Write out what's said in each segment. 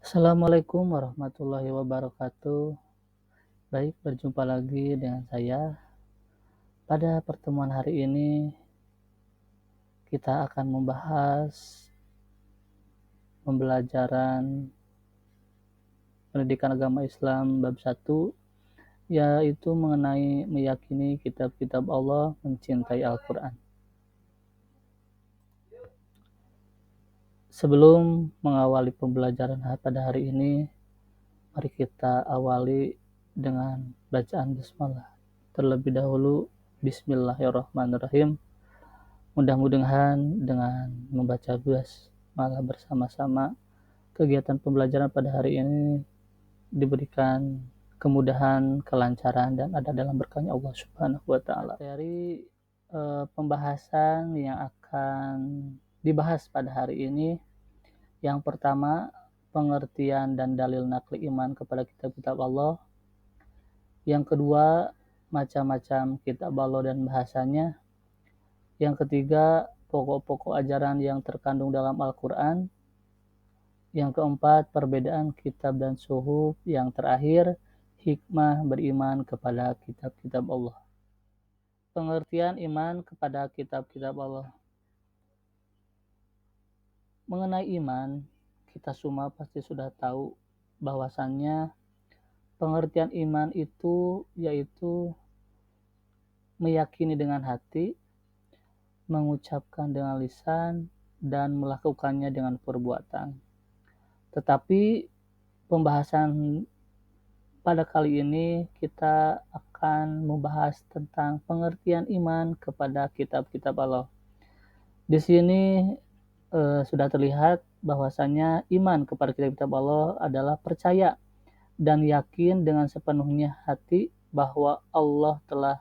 Assalamualaikum warahmatullahi wabarakatuh. Baik, berjumpa lagi dengan saya. Pada pertemuan hari ini, kita akan membahas pembelajaran pendidikan agama Islam bab 1, yaitu mengenai meyakini kitab-kitab Allah, mencintai Al-Quran. Sebelum mengawali pembelajaran pada hari ini, mari kita awali dengan bacaan basmalah. Terlebih dahulu, Bismillahirrahmanirrahim. Mudah-mudahan dengan membaca basmalah bersama-sama, kegiatan pembelajaran pada hari ini diberikan kemudahan, kelancaran, dan ada dalam berkahnya Allah Subhanahu wa Ta'ala. Dari pembahasan yang akan dibahas pada hari ini, yang pertama, pengertian dan dalil nakli iman kepada kitab-kitab Allah. Yang kedua, macam-macam kitab Allah dan bahasanya. Yang ketiga, pokok-pokok ajaran yang terkandung dalam Al-Quran. Yang keempat, perbedaan kitab dan suhuf. Yang terakhir, hikmah beriman kepada kitab-kitab Allah. Pengertian iman kepada kitab-kitab Allah. Mengenai iman, kita semua pasti sudah tahu bahwasannya pengertian iman itu yaitu meyakini dengan hati, mengucapkan dengan lisan, dan melakukannya dengan perbuatan. Tetapi pembahasan pada kali ini kita akan membahas tentang pengertian iman kepada kitab-kitab Allah. Di sini sudah terlihat bahwasanya iman kepada kitab-kitab Allah adalah percaya dan yakin dengan sepenuhnya hati bahwa Allah telah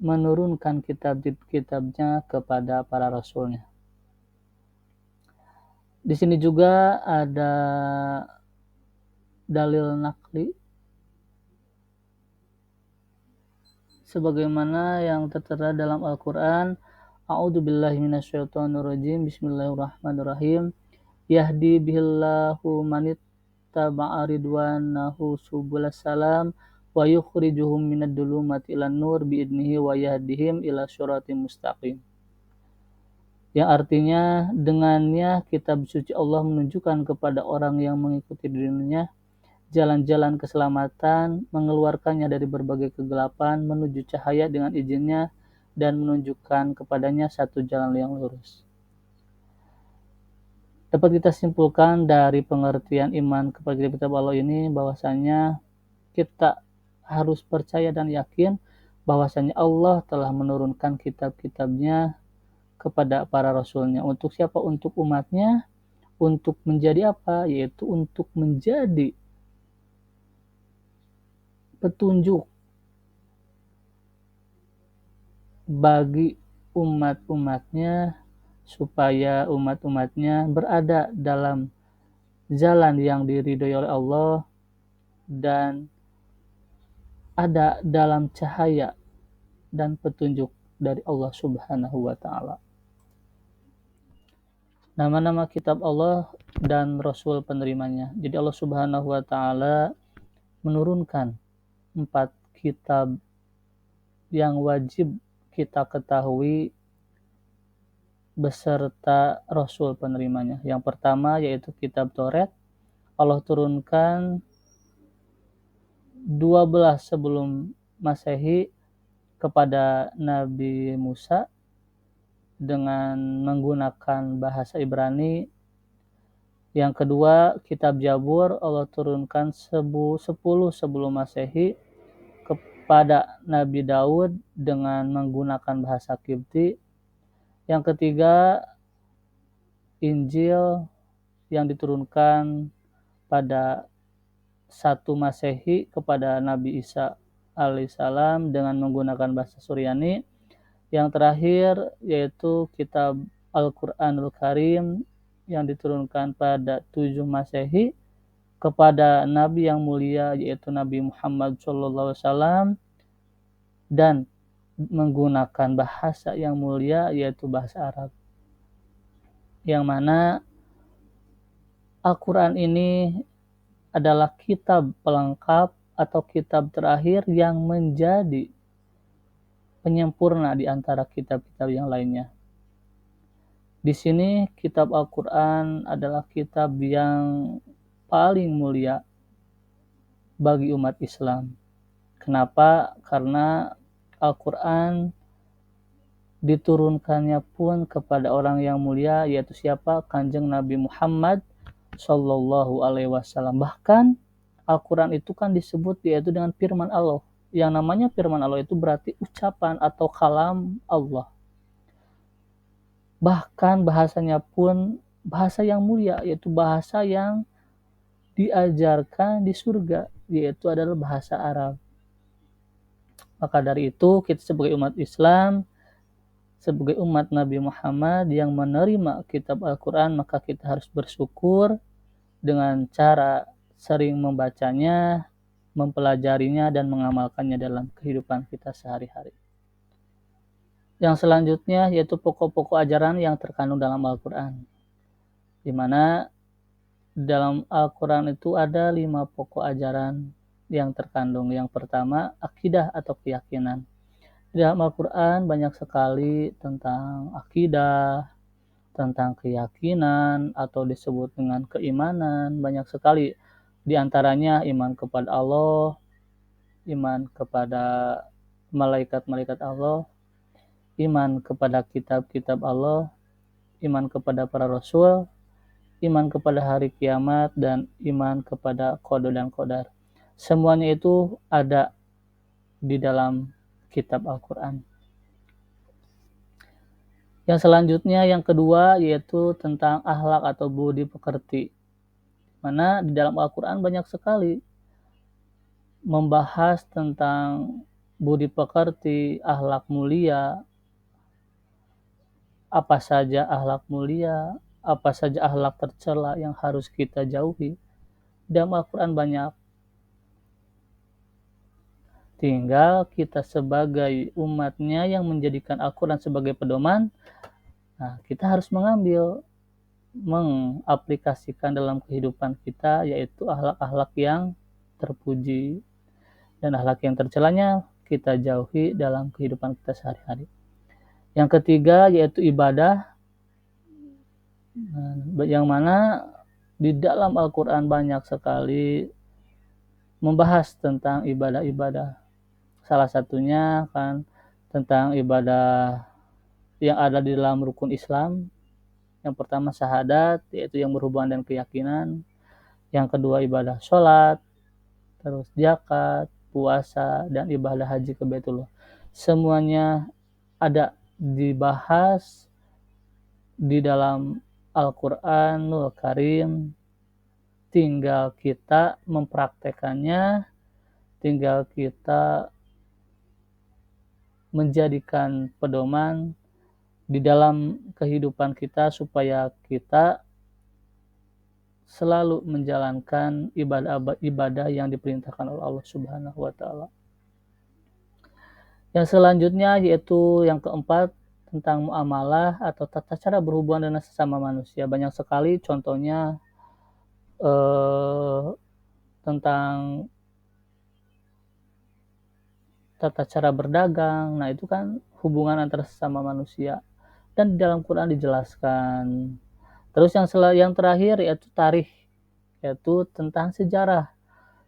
menurunkan kitab-kitabnya kepada para rasulnya. Di sini juga ada dalil nakli sebagaimana yang tertera dalam Al-Quran. A'udzubillahi minasyaitonirrajim. Bismillahirrahmanirrahim. Yahdi bihillahu manittaba'a ridwanahu subulas salam wa yukhrijuhum minad dhulumati ilan nur biidnihi wa yahdihim ila syiratim mustaqim. Yang artinya, dengannya kitab suci Allah menunjukkan kepada orang yang mengikuti dirinya jalan-jalan keselamatan, mengeluarkannya dari berbagai kegelapan menuju cahaya dengan izinnya, dan menunjukkan kepadanya satu jalan yang lurus. Dapat kita simpulkan dari pengertian iman kepada kitab Allah ini bahwasanya kita harus percaya dan yakin bahwasanya Allah telah menurunkan kitab-kitabnya kepada para rasulnya. Untuk siapa? Untuk umatnya. Untuk menjadi apa? Yaitu untuk menjadi petunjuk bagi umat-umatnya, supaya umat-umatnya berada dalam jalan yang diridhoi oleh Allah dan ada dalam cahaya dan petunjuk dari Allah Subhanahu wa Ta'ala. Nama-nama kitab Allah dan Rasul penerimanya. Jadi Allah Subhanahu wa Ta'ala menurunkan 4 kitab yang wajib kita ketahui beserta Rasul penerimanya. Yang pertama yaitu kitab Taurat. Allah turunkan 12 sebelum Masehi kepada Nabi Musa dengan menggunakan bahasa Ibrani. Yang kedua, kitab Jabur Allah turunkan 10 sebelum Masehi kepada Nabi Daud dengan menggunakan bahasa Kipti. Yang ketiga, Injil yang diturunkan pada 1 Masehi kepada Nabi Isa alaihissalam dengan menggunakan bahasa Suryani. Yang terakhir yaitu kitab Al-Quranul Karim yang diturunkan pada 7 Masehi kepada Nabi yang mulia yaitu Nabi Muhammad SAW dan menggunakan bahasa yang mulia yaitu bahasa Arab, yang mana Al-Quran ini adalah kitab pelengkap atau kitab terakhir yang menjadi penyempurna di antara kitab-kitab yang lainnya. Di sini kitab Al-Quran adalah kitab yang paling mulia bagi umat Islam. Kenapa? Karena Al-Quran diturunkannya pun kepada orang yang mulia, yaitu siapa? Kanjeng Nabi Muhammad Sallallahu Alaihi Wasallam. Bahkan Al-Quran itu kan disebut yaitu dengan firman Allah. Yang namanya firman Allah itu berarti ucapan atau kalam Allah. Bahkan bahasanya pun bahasa yang mulia, yaitu bahasa yang diajarkan di surga, yaitu adalah bahasa Arab. Maka dari itu kita sebagai umat Islam, sebagai umat Nabi Muhammad yang menerima kitab Al-Quran, maka kita harus bersyukur dengan cara sering membacanya, mempelajarinya, dan mengamalkannya dalam kehidupan kita sehari-hari. Yang selanjutnya yaitu pokok-pokok ajaran yang terkandung dalam Al-Quran, di mana dalam Al-Quran itu ada 5 pokok ajaran yang terkandung. Yang pertama, akidah atau keyakinan. Di dalam Al-Quran banyak sekali tentang akidah, tentang keyakinan, atau disebut dengan keimanan. Banyak sekali. Di antaranya iman kepada Allah, iman kepada malaikat-malaikat Allah, iman kepada kitab-kitab Allah, iman kepada para rasul, iman kepada hari kiamat, dan iman kepada qada dan qadar. Semuanya itu ada di dalam kitab Al-Quran. Yang selanjutnya, yang kedua, yaitu tentang akhlak atau budi pekerti. Mana di dalam Al-Quran banyak sekali membahas tentang budi pekerti, akhlak mulia, apa saja akhlak mulia, apa saja akhlak tercela yang harus kita jauhi. Dalam Al-Quran banyak. Tinggal kita sebagai umatnya yang menjadikan Al-Quran sebagai pedoman, nah kita harus mengaplikasikan dalam kehidupan kita, yaitu akhlak-akhlak yang terpuji, dan akhlak yang tercelanya kita jauhi dalam kehidupan kita sehari-hari. Yang ketiga yaitu ibadah, yang mana di dalam Al-Quran banyak sekali membahas tentang ibadah-ibadah. Salah satunya kan tentang ibadah yang ada di dalam rukun Islam. Yang pertama syahadat, yaitu yang berhubungan dengan keyakinan. Yang kedua ibadah sholat, terus zakat, puasa, dan ibadah haji ke Baitullah. Semuanya ada dibahas di dalam Al-Quranul Karim. Tinggal kita mempraktekannya, tinggal kita menjadikan pedoman di dalam kehidupan kita supaya kita selalu menjalankan ibadah yang diperintahkan oleh Allah Subhanahu wa taala. Yang selanjutnya yaitu yang keempat tentang muamalah atau tata cara berhubungan dengan sesama manusia. Banyak sekali contohnya tentang tata cara berdagang. Nah, itu kan hubungan antara sesama manusia. Dan di dalam Quran dijelaskan. Terus yang terakhir yaitu tarikh, yaitu tentang sejarah.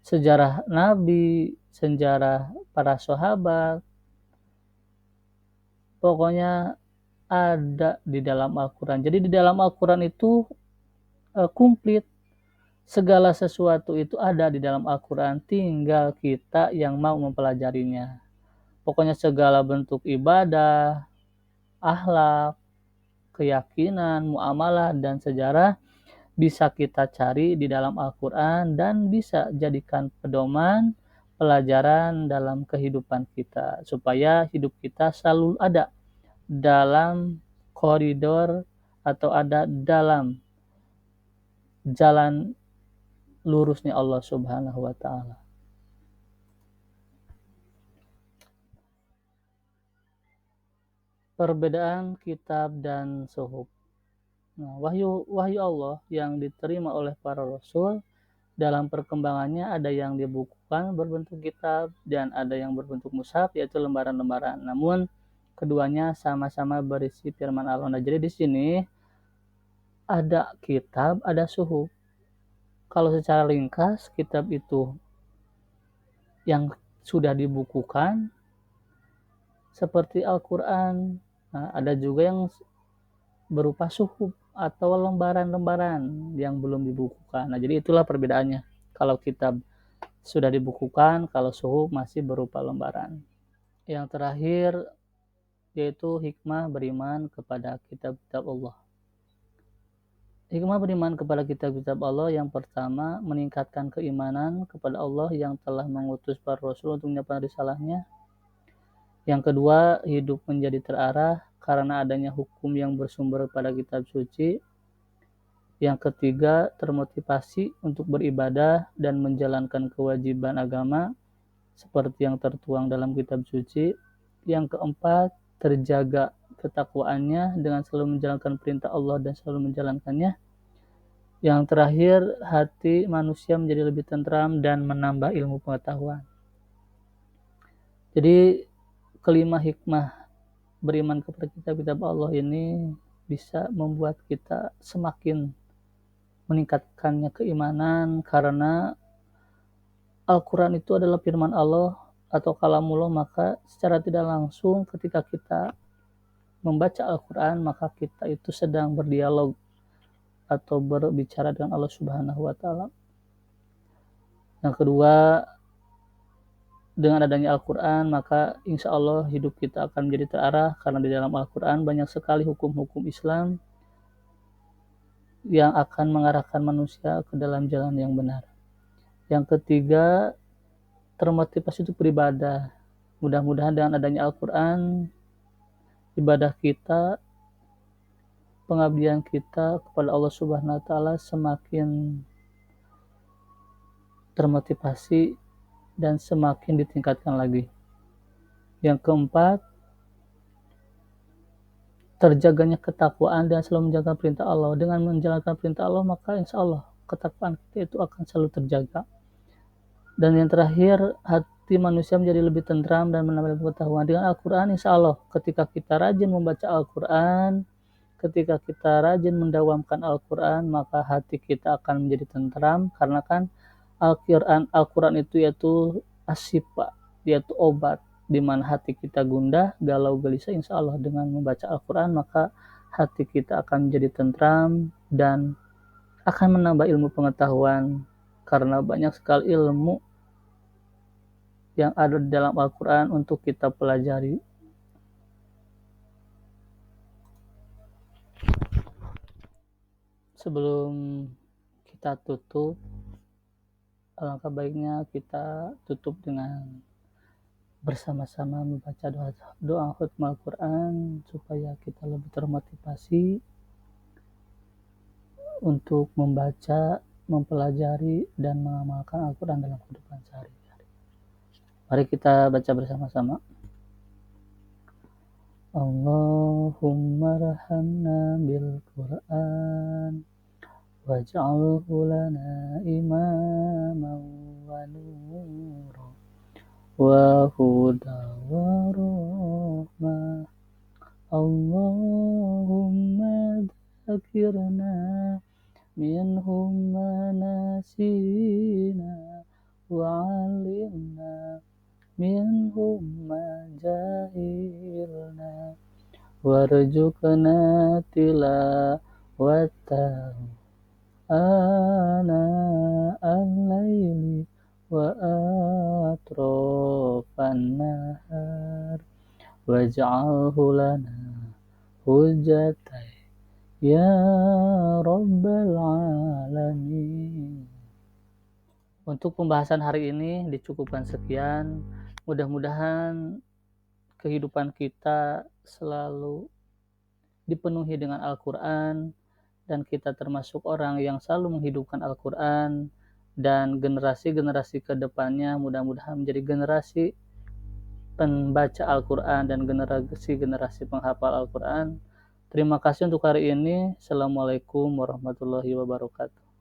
Sejarah Nabi, sejarah para sahabat. Pokoknya ada di dalam Al-Quran. Jadi di dalam Al-Quran itu komplit. Segala sesuatu itu ada di dalam Al-Quran. Tinggal kita yang mau mempelajarinya. Pokoknya segala bentuk ibadah, akhlak, keyakinan, muamalah, dan sejarah bisa kita cari di dalam Al-Quran dan bisa jadikan pedoman pelajaran dalam kehidupan kita supaya hidup kita selalu ada dalam koridor atau ada dalam jalan lurusnya Allah Subhanahu wa taala. Perbedaan kitab dan suhuf. Nah, wahyu Allah yang diterima oleh para rasul dalam perkembangannya ada yang dibukukan berbentuk kitab dan ada yang berbentuk mushaf yaitu lembaran-lembaran. Namun keduanya sama-sama berisi firman Allah. Nah, jadi di sini ada kitab, ada suhuf. Kalau secara ringkas, kitab itu yang sudah dibukukan seperti Al-Quran. Nah, ada juga yang berupa suhuf atau lembaran-lembaran yang belum dibukukan. Nah, jadi itulah perbedaannya. Kalau kitab sudah dibukukan, kalau suhuf masih berupa lembaran. Yang terakhir yaitu hikmah beriman kepada kitab-kitab Allah. Hikmah beriman kepada kitab-kitab Allah yang pertama meningkatkan keimanan kepada Allah yang telah mengutus para rasul untuk menyampaikan risalahnya. Yang kedua, hidup menjadi terarah karena adanya hukum yang bersumber pada kitab suci. Yang ketiga, termotivasi untuk beribadah dan menjalankan kewajiban agama seperti yang tertuang dalam kitab suci. Yang keempat, terjaga ketakwaannya dengan selalu menjalankan perintah Allah dan selalu menjalankannya. Yang terakhir, hati manusia menjadi lebih tentram dan menambah ilmu pengetahuan. Jadi, kelima hikmah beriman kepada kitab-kitab Allah ini bisa membuat kita semakin meningkatkannya keimanan karena Al-Quran itu adalah firman Allah atau kalamullah, maka secara tidak langsung ketika kita membaca Al-Quran maka kita itu sedang berdialog atau berbicara dengan Allah Subhanahu wa taala. Yang kedua, dengan adanya Al-Quran maka insya Allah hidup kita akan menjadi terarah karena di dalam Al-Quran banyak sekali hukum-hukum Islam yang akan mengarahkan manusia ke dalam jalan yang benar. Yang ketiga, termotivasi untuk beribadah. Mudah-mudahan dengan adanya Al-Quran, ibadah kita, pengabdian kita kepada Allah Subhanahu wa taala semakin termotivasi dan semakin ditingkatkan lagi. Yang keempat, terjaganya ketakwaan dan selalu menjalankan perintah Allah. Dengan menjalankan perintah Allah, maka insya Allah ketakwaan kita itu akan selalu terjaga. Dan yang terakhir, hati manusia menjadi lebih tentram dan menambah pengetahuan. Dengan Al-Quran, insya Allah ketika kita rajin membaca Al-Quran, ketika kita rajin mendawamkan Al-Quran, maka hati kita akan menjadi tentram. Karena kan Al-Quran itu yaitu asyifa, yaitu obat. Di mana hati kita gundah, galau, gelisah, insya Allah dengan membaca Al-Quran, maka hati kita akan menjadi tentram dan akan menambah ilmu pengetahuan. Karena banyak sekali ilmu yang ada di dalam Al-Quran untuk kita pelajari. Sebelum kita tutup, alangkah baiknya kita tutup dengan bersama-sama membaca doa khutbah Al-Quran supaya kita lebih termotivasi untuk membaca, mempelajari, dan mengamalkan Al-Quran dalam kehidupan sehari-hari. Mari kita baca bersama-sama. Allahumma rahamna bil Quran waj'alhu lana imaman wa nura wa huda wa rahmah. Allahumma dzakirna minhum ma nasina wa 'allimna minhum ma jahilna warzuqna tilawatahu ana al-laili wa atrafan nahar waj'alhu lana hujjatai ya rabbal alamin. Untuk pembahasan hari ini dicukupkan sekian. Mudah-mudahan kehidupan kita selalu dipenuhi dengan Al-Quran dan kita termasuk orang yang selalu menghidupkan Al-Quran, dan generasi-generasi ke depannya mudah-mudahan menjadi generasi pembaca Al-Quran dan generasi-generasi penghafal Al-Quran. Terima kasih untuk hari ini. Assalamualaikum warahmatullahi wabarakatuh.